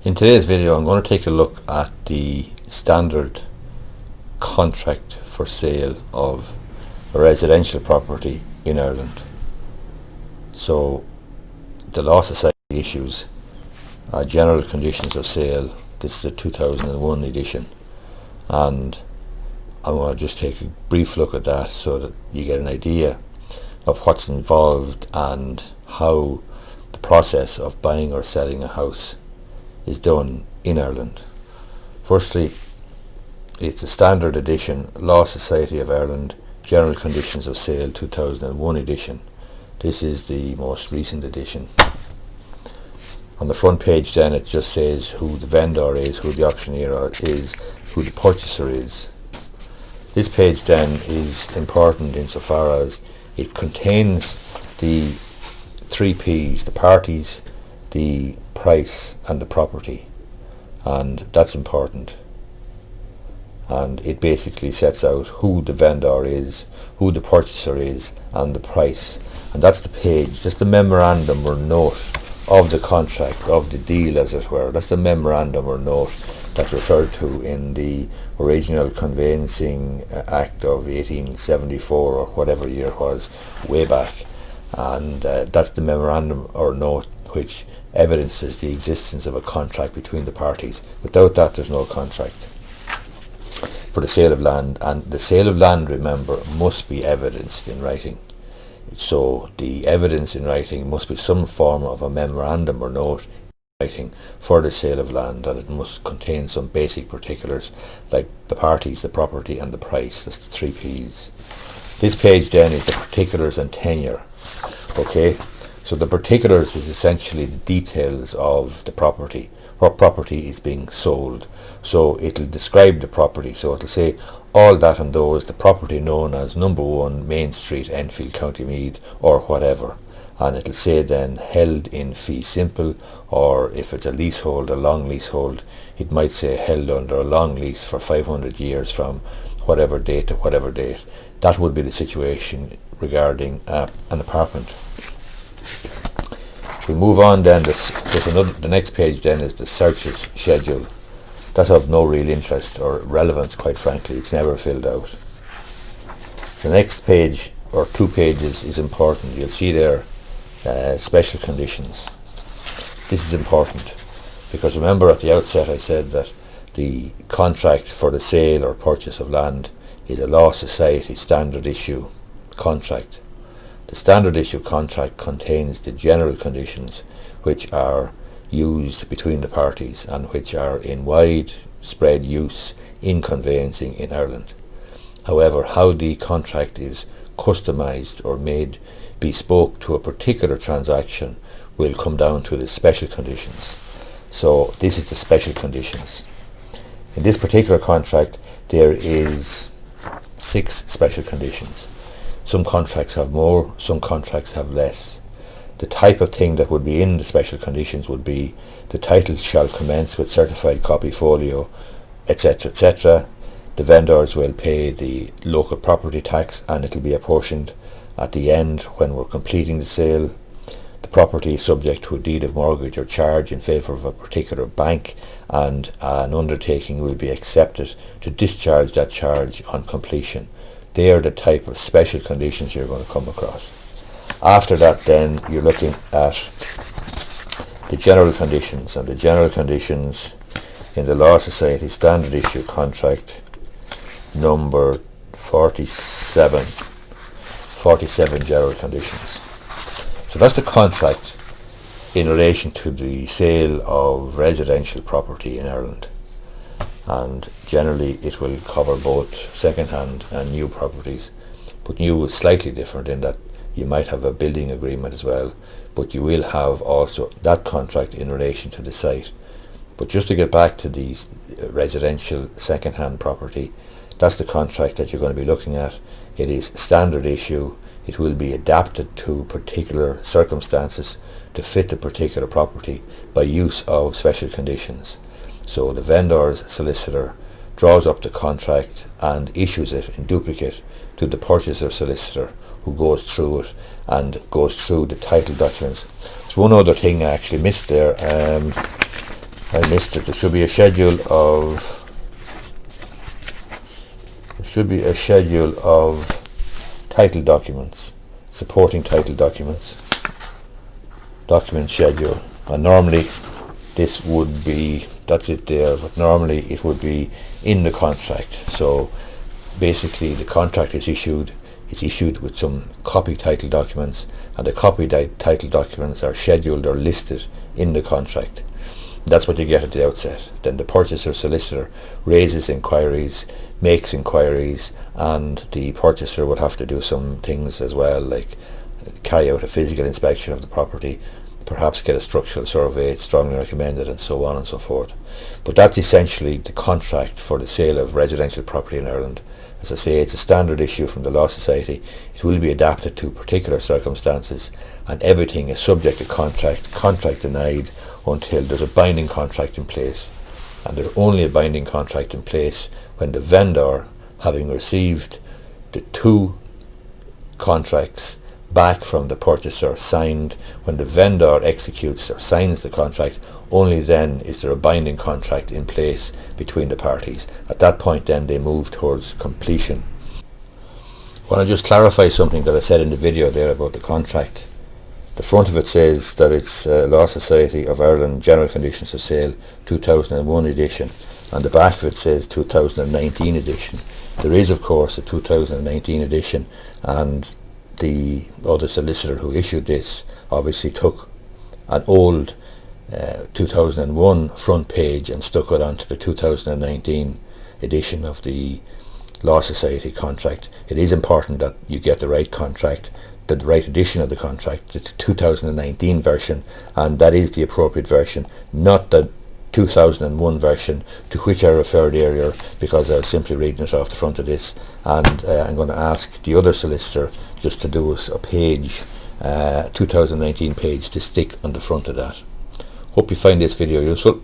In today's video I'm going to take a look at the standard contract for sale of a residential property in Ireland. So the Law Society issues general conditions of sale. This is the 2001 edition, and I want to just take a brief look at that so that you get an idea of what's involved and how the process of buying or selling a house is done in Ireland. Firstly, it's a standard edition, Law Society of Ireland General Conditions of Sale 2001 edition. This is the most recent edition. On the front page then it just says who the vendor is, who the auctioneer is, who the purchaser is. This page then is important insofar as it contains the 3 P's, the parties, the price and the property, and that's important. And it basically sets out who the vendor is, who the purchaser is, and the price. And that's the page, just the memorandum or note of the contract, of the deal as it were. That's the memorandum or note that's referred to in the original Conveyancing Act of 1874 or whatever year it was, way back. And that's the memorandum or note which evidences the existence of a contract between the parties. Without that there's no contract for the sale of land, and the sale of land, remember, must be evidenced in writing. So the evidence in writing must be some form of a memorandum or note in writing for the sale of land, and it must contain some basic particulars like the parties, the property and the price. That's the 3 P's. This page then is the particulars and tenure. Okay, so the particulars is essentially the details of the property, what property is being sold. So it'll describe the property, so it'll say all that and those, the property known as number 1 Main Street, Enfield, County Meath, or whatever. And it'll say then held in fee simple, or if it's a leasehold, a long leasehold, it might say held under a long lease for 500 years from whatever date to whatever date. That would be the situation regarding an apartment. We move on then, the next page then is the searches schedule. That's of no real interest or relevance, quite frankly. It's never filled out. The next page, or 2 pages, is important. You'll see there special conditions. This is important because remember at the outset I said that the contract for the sale or purchase of land is a Law Society standard issue contract. The standard issue contract contains the general conditions which are used between the parties and which are in widespread use in conveyancing in Ireland. However, how the contract is customised or made bespoke to a particular transaction will come down to the special conditions. So this is the special conditions. In this particular contract there is 6 special conditions. Some contracts have more, some contracts have less. The type of thing that would be in the special conditions would be the title shall commence with certified copy folio, etc., etc. The vendors will pay the local property tax and it will be apportioned at the end when we're completing the sale. The property is subject to a deed of mortgage or charge in favour of a particular bank, and an undertaking will be accepted to discharge that charge on completion. They are the type of special conditions you're going to come across. After that then you're looking at the general conditions, and the general conditions in the Law Society standard issue contract number 47 general conditions. So that's the contract in relation to the sale of residential property in Ireland, and generally it will cover both second-hand and new properties, but new is slightly different in that you might have a building agreement as well, but you will have also that contract in relation to the site. But just to get back to the residential second-hand property, that's the contract that you're going to be looking at. It is standard issue. It will be adapted to particular circumstances to fit the particular property by use of special conditions. So the vendor's solicitor draws up the contract and issues it in duplicate to the purchaser solicitor, who goes through it and goes through the title documents. There's one other thing I actually missed there. I missed it. There should be a schedule of title documents, supporting title documents, document schedule, and normally this would be, that's it there, but normally it would be in the contract. So basically the contract is issued with some copy title documents, and the copy title documents are scheduled or listed in the contract. That's what you get at the outset. Then the purchaser solicitor raises inquiries, makes inquiries, and the purchaser will have to do some things as well, like carry out a physical inspection of the property, perhaps get a structural survey, it's strongly recommended, and so on and so forth. But that's essentially the contract for the sale of residential property in Ireland. As I say, it's a standard issue from the Law Society. It will be adapted to particular circumstances, and everything is subject to contract denied until there's a binding contract in place. And there's only a binding contract in place when the vendor, having received the two contracts back from the purchaser signed, when the vendor executes or signs the contract, only then is there a binding contract in place between the parties. At that point then they move towards completion. I want to just clarify something that I said in the video there about the contract. The front of it says that it's Law Society of Ireland General Conditions of Sale 2001 edition, and the back of it says 2019 edition. There is of course a 2019 edition, and the other solicitor who issued this obviously took an old 2001 front page and stuck it onto the 2019 edition of the Law Society contract. It is important that you get the right contract, the right edition of the contract, the 2019 version, and that is the appropriate version, not the 2001 version to which I referred earlier, because I was simply reading it off the front of this, and I'm going to ask the other solicitor just to do us a page, 2019 page, to stick on the front of that. Hope you find this video useful.